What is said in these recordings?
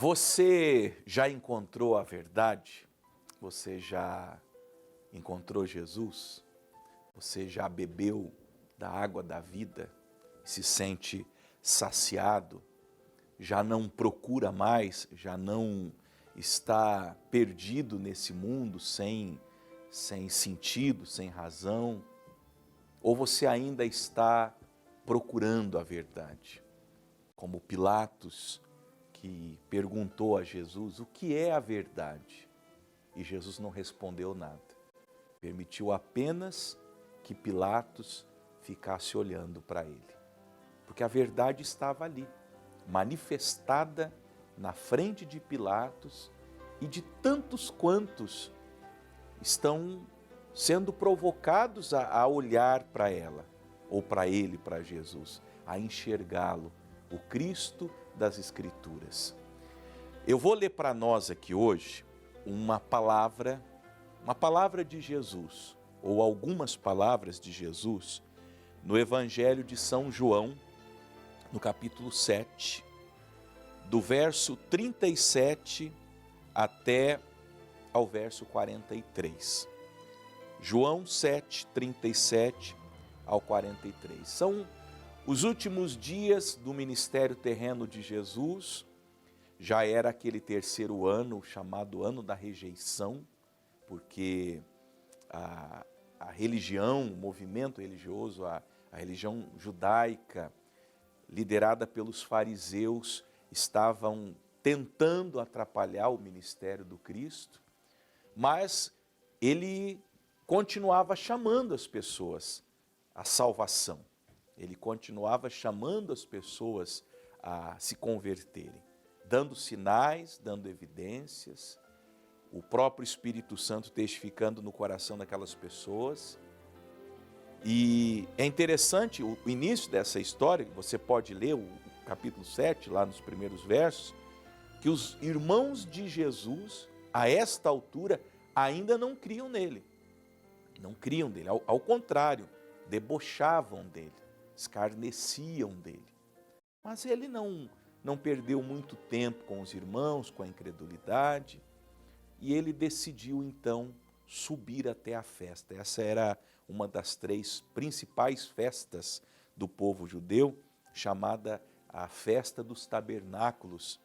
Você já encontrou a verdade? Você já encontrou Jesus? Você já bebeu da água da vida? Se sente saciado? Já não procura mais? Já não está perdido nesse mundo sem sentido, sem razão? Ou você ainda está procurando a verdade? Como Pilatos, que perguntou a Jesus, o que é a verdade? E Jesus não respondeu nada. Permitiu apenas que Pilatos ficasse olhando para ele. Porque a verdade estava ali, manifestada na frente de Pilatos e de tantos quantos estão sendo provocados a olhar para ela, ou para ele, para Jesus, a enxergá-lo, o Cristo das Escrituras. Eu vou ler para nós aqui hoje uma palavra de Jesus, ou algumas palavras de Jesus, no Evangelho de São João, no capítulo 7, do verso 37 até ao verso 43. João 7, 37 ao 43. São os últimos dias do ministério terreno de Jesus. Já era aquele terceiro ano, chamado ano da rejeição, porque a religião, o movimento religioso, a religião judaica, liderada pelos fariseus, estavam tentando atrapalhar o ministério do Cristo, mas ele continuava chamando as pessoas à salvação, ele continuava chamando as pessoas a se converterem, dando sinais, dando evidências, o próprio Espírito Santo testificando no coração daquelas pessoas. E é interessante o início dessa história, você pode ler o capítulo 7, lá nos primeiros versos, que os irmãos de Jesus, a esta altura, ainda não criam nele. Não criam dele, ao contrário, debochavam dele, escarneciam dele. Mas ele não perdeu muito tempo com os irmãos, com a incredulidade, e ele decidiu então subir até a festa. Essa era uma das três principais festas do povo judeu, chamada a Festa dos Tabernáculos,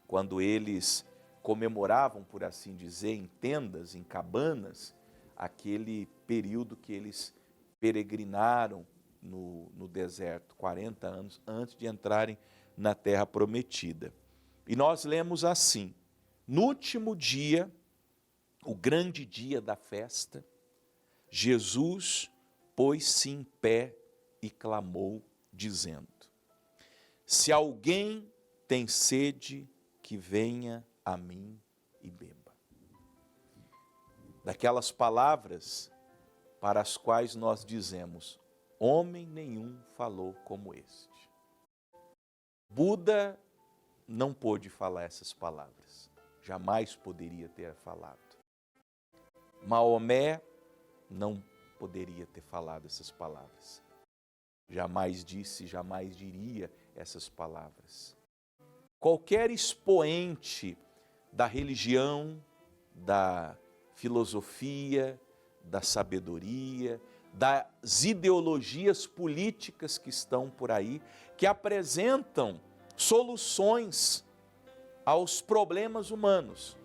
quando eles comemoravam, por assim dizer, em tendas, em cabanas, aquele período que eles peregrinaram no deserto, 40 anos antes de entrarem na terra prometida. E nós lemos assim: no último dia, o grande dia da festa, Jesus pôs-se em pé e clamou, dizendo: se alguém tem sede, que venha a mim e beba. Daquelas palavras para as quais nós dizemos: homem nenhum falou como este. Buda não pôde falar essas palavras, jamais poderia ter falado. Maomé não poderia ter falado essas palavras, jamais disse, jamais diria essas palavras. Qualquer expoente da religião, da filosofia, da sabedoria, das ideologias políticas que estão por aí, que apresentam soluções aos problemas humanos.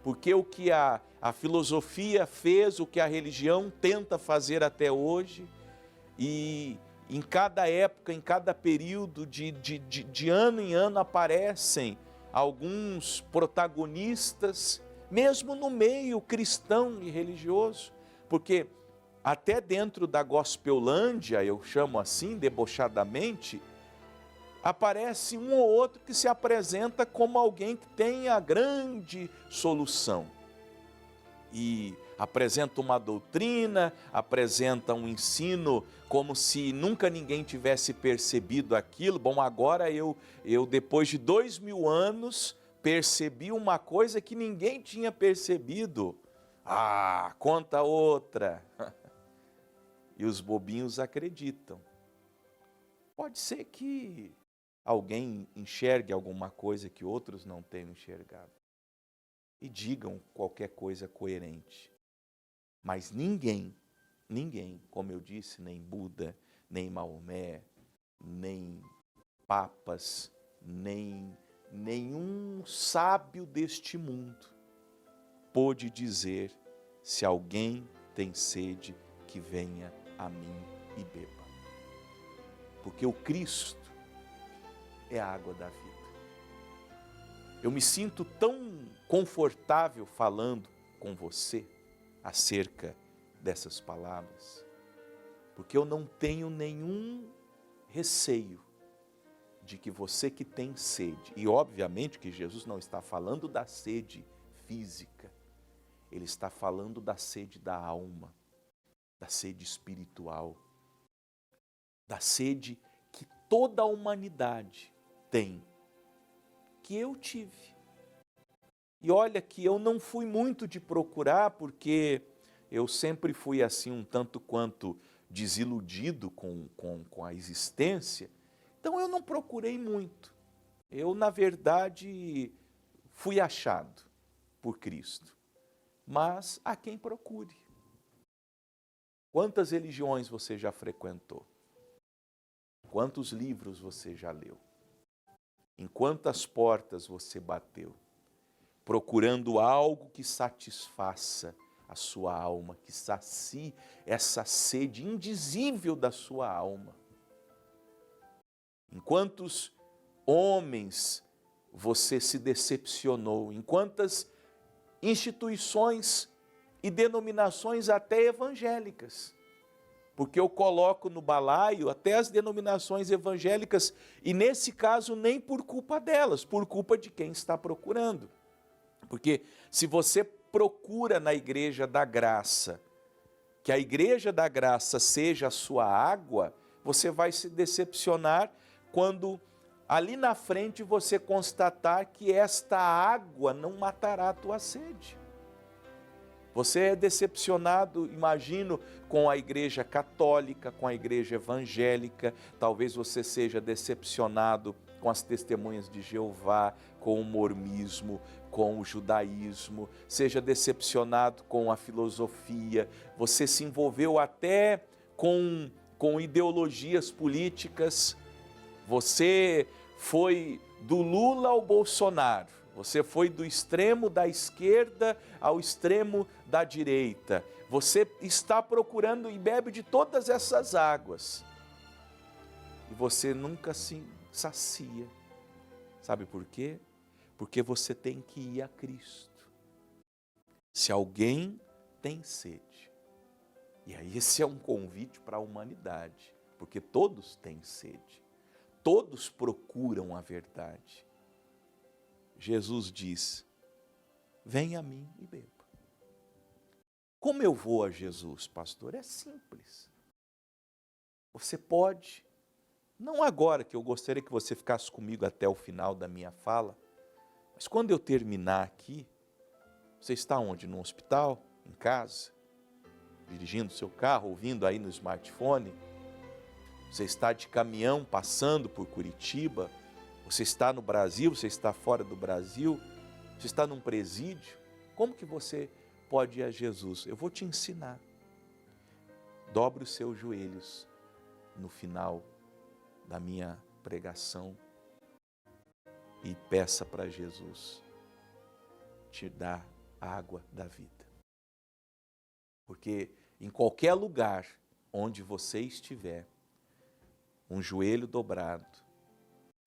Porque o que a filosofia fez, o que a religião tenta fazer até hoje, e em cada época, em cada período, de ano em ano, aparecem alguns protagonistas, mesmo no meio cristão e religioso, porque até dentro da Gospelândia, eu chamo assim, debochadamente, aparece um ou outro que se apresenta como alguém que tem a grande solução. E apresenta uma doutrina, apresenta um ensino como se nunca ninguém tivesse percebido aquilo. Bom, agora eu depois de 2000 anos, percebi uma coisa que ninguém tinha percebido. Ah, conta outra. E os bobinhos acreditam. Pode ser que alguém enxergue alguma coisa que outros não tenham enxergado. E digam qualquer coisa coerente. Mas ninguém, como eu disse, nem Buda, nem Maomé, nem papas, nem nenhum sábio deste mundo pôde dizer: se alguém tem sede, que venha a mim e beba. Porque o Cristo é a água da vida. Eu me sinto tão confortável falando com você acerca dessas palavras, porque eu não tenho nenhum receio de que você que tem sede, e obviamente que Jesus não está falando da sede física, Ele está falando da sede da alma, da sede espiritual, da sede que toda a humanidade tem, que eu tive. E olha que eu não fui muito de procurar, porque eu sempre fui assim um tanto quanto desiludido com a existência, então eu não procurei muito. Eu, na verdade, fui achado por Cristo. Mas há quem procure. Quantas religiões você já frequentou? Quantos livros você já leu? Em quantas portas você bateu? Procurando algo que satisfaça a sua alma, que sacie essa sede indizível da sua alma. Em quantos homens você se decepcionou? Em quantas instituições e denominações até evangélicas? Porque eu coloco no balaio até as denominações evangélicas, e nesse caso nem por culpa delas, por culpa de quem está procurando. Porque se você procura na Igreja da Graça, que a Igreja da Graça seja a sua água, você vai se decepcionar quando ali na frente você constatar que esta água não matará a tua sede. Você é decepcionado, imagino, com a Igreja Católica, com a Igreja Evangélica, talvez você seja decepcionado com as Testemunhas de Jeová, com o mormonismo, com o judaísmo, seja decepcionado com a filosofia, você se envolveu até com ideologias políticas, você foi do Lula ao Bolsonaro, você foi do extremo da esquerda ao extremo da direita, você está procurando e bebe de todas essas águas, e você nunca se sacia. Sabe por quê? Porque você tem que ir a Cristo. Se alguém tem sede, e aí esse é um convite para a humanidade, porque todos têm sede, todos procuram a verdade. Jesus diz: vem a mim e beba. Como eu vou a Jesus, pastor? É simples. Você pode, não agora, que eu gostaria que você ficasse comigo até o final da minha fala, mas quando eu terminar aqui, você está onde? No hospital? Em casa? Dirigindo seu carro? Ouvindo aí no smartphone? Você está de caminhão passando por Curitiba? Você está no Brasil? Você está fora do Brasil? Você está num presídio? Como que você pode ir a Jesus? Eu vou te ensinar. Dobre os seus joelhos no final da minha pregação e peça para Jesus te dar a água da vida. Porque em qualquer lugar onde você estiver, um joelho dobrado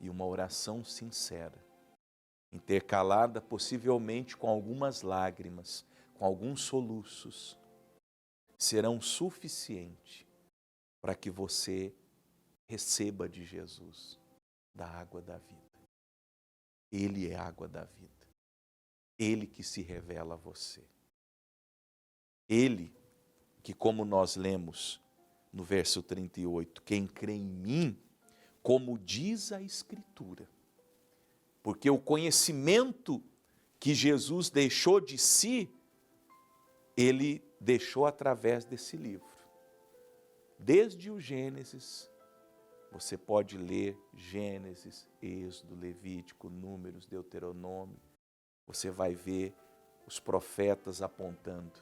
e uma oração sincera, intercalada possivelmente com algumas lágrimas, com alguns soluços, serão suficientes para que você receba de Jesus da água da vida. Ele é a água da vida. Ele que se revela a você. Ele que, como nós lemos no verso 38, quem crê em mim, como diz a Escritura, porque o conhecimento que Jesus deixou de si, ele deixou através desse livro. Desde o Gênesis Você pode ler Gênesis, Êxodo, Levítico, Números, Deuteronômio. Você vai ver os profetas apontando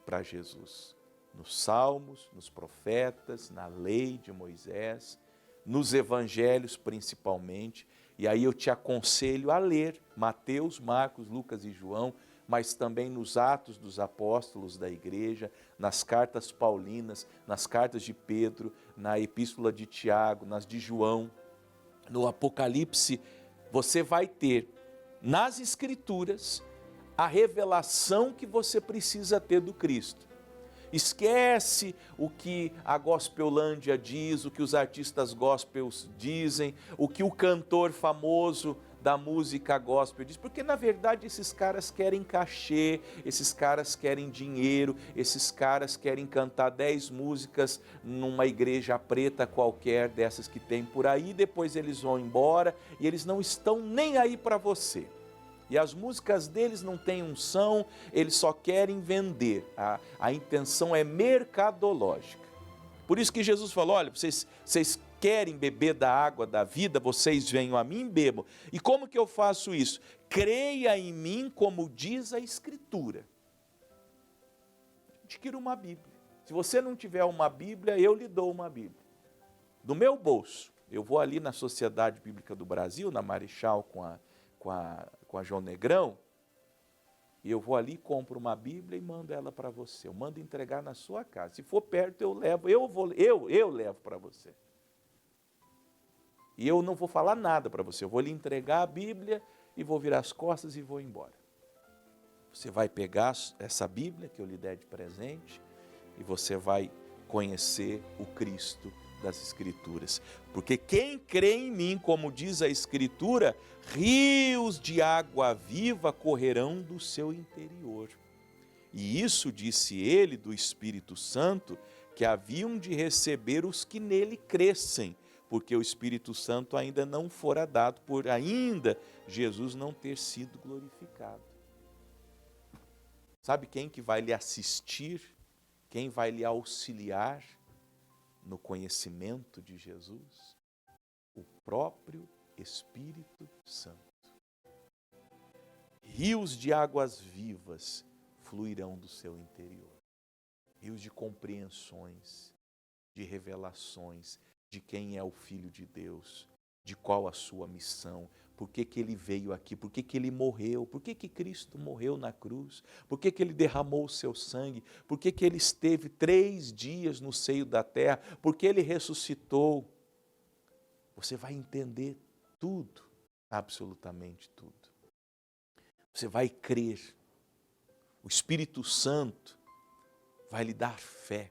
para Jesus. Nos Salmos, nos profetas, na lei de Moisés, nos evangelhos principalmente. E aí eu te aconselho a ler Mateus, Marcos, Lucas e João, mas também nos Atos dos Apóstolos da Igreja, nas cartas paulinas, nas cartas de Pedro, na Epístola de Tiago, nas de João, no Apocalipse. Você vai ter nas Escrituras a revelação que você precisa ter do Cristo. Esquece o que a Gospelândia diz, o que os artistas gospels dizem, o que o cantor famoso da música gospel diz, porque na verdade esses caras querem cachê, esses caras querem dinheiro, esses caras querem cantar 10 músicas numa igreja preta qualquer dessas que tem por aí, depois eles vão embora e eles não estão nem aí para você. E as músicas deles não têm unção, eles só querem vender. A intenção é mercadológica. Por isso que Jesus falou, olha, vocês querem beber da água da vida, vocês venham a mim e bebam. E como que eu faço isso? Creia em mim como diz a Escritura. Adquira uma Bíblia. Se você não tiver uma Bíblia, eu lhe dou uma Bíblia. Do meu bolso. Eu vou ali na Sociedade Bíblica do Brasil, na Marechal com a João Negrão, e eu vou ali, compro uma Bíblia e mando ela para você. Eu mando entregar na sua casa. Se for perto, eu levo, eu levo para você. E eu não vou falar nada para você. Eu vou lhe entregar a Bíblia e vou virar as costas e vou embora. Você vai pegar essa Bíblia que eu lhe der de presente e você vai conhecer o Cristo das Escrituras. Porque quem crê em mim, como diz a Escritura, rios de água viva correrão do seu interior. E isso disse ele do Espírito Santo, que haviam de receber os que nele crescem, porque o Espírito Santo ainda não fora dado, por ainda Jesus não ter sido glorificado. Sabe quem que vai lhe assistir? Quem vai lhe auxiliar no conhecimento de Jesus? O próprio Espírito Santo. Rios de águas vivas fluirão do seu interior. Rios de compreensões, de revelações, de quem é o Filho de Deus, de qual a sua missão, por que ele veio aqui, por que ele morreu, por que Cristo morreu na cruz, por que ele derramou o seu sangue, por que ele esteve 3 dias no seio da terra, por que ele ressuscitou. Você vai entender tudo, absolutamente tudo. Você vai crer. O Espírito Santo vai lhe dar fé,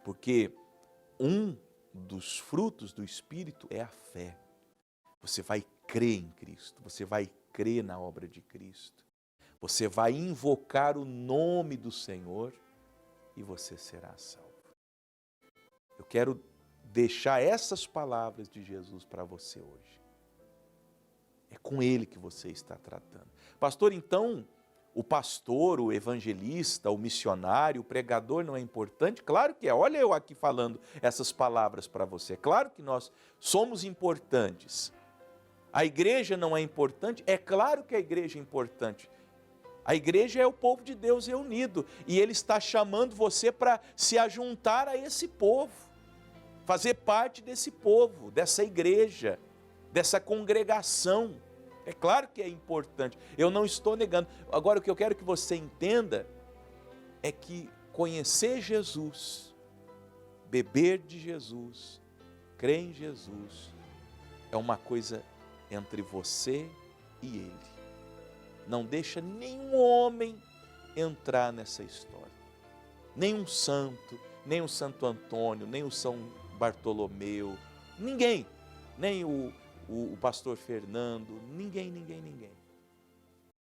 porque um dos frutos do Espírito é a fé. Você vai crer em Cristo, você vai crer na obra de Cristo, você vai invocar o nome do Senhor e você será salvo. Eu quero deixar essas palavras de Jesus para você hoje. É com Ele que você está tratando. Pastor, então, o pastor, o evangelista, o missionário, o pregador não é importante? Claro que é. Olha eu aqui falando essas palavras para você. Claro que nós somos importantes. A igreja não é importante? É claro que a igreja é importante. A igreja é o povo de Deus reunido e Ele está chamando você para se ajuntar a esse povo, fazer parte desse povo, dessa igreja, dessa congregação. É claro que é importante, eu não estou negando. Agora, o que eu quero que você entenda é que conhecer Jesus, beber de Jesus, crer em Jesus, é uma coisa entre você e Ele. Não deixa nenhum homem entrar nessa história. Nem um santo, nem o Santo Antônio, nem o São Bartolomeu, ninguém, nem o pastor Fernando, ninguém.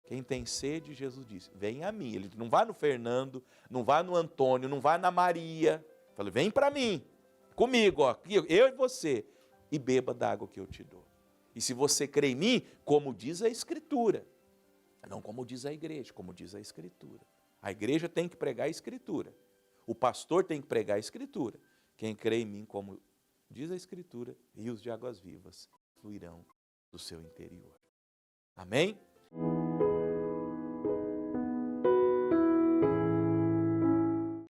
Quem tem sede, Jesus disse, vem a mim. Ele não vai no Fernando, não vai no Antônio, não vai na Maria. Falei, vem para mim, comigo, ó, eu e você, e beba da água que eu te dou. E se você crê em mim, como diz a Escritura, não como diz a igreja, como diz a Escritura. A igreja tem que pregar a Escritura. O pastor tem que pregar a Escritura. Quem crê em mim, como diz a Escritura, rios de águas vivas fluirão do seu interior. Amém?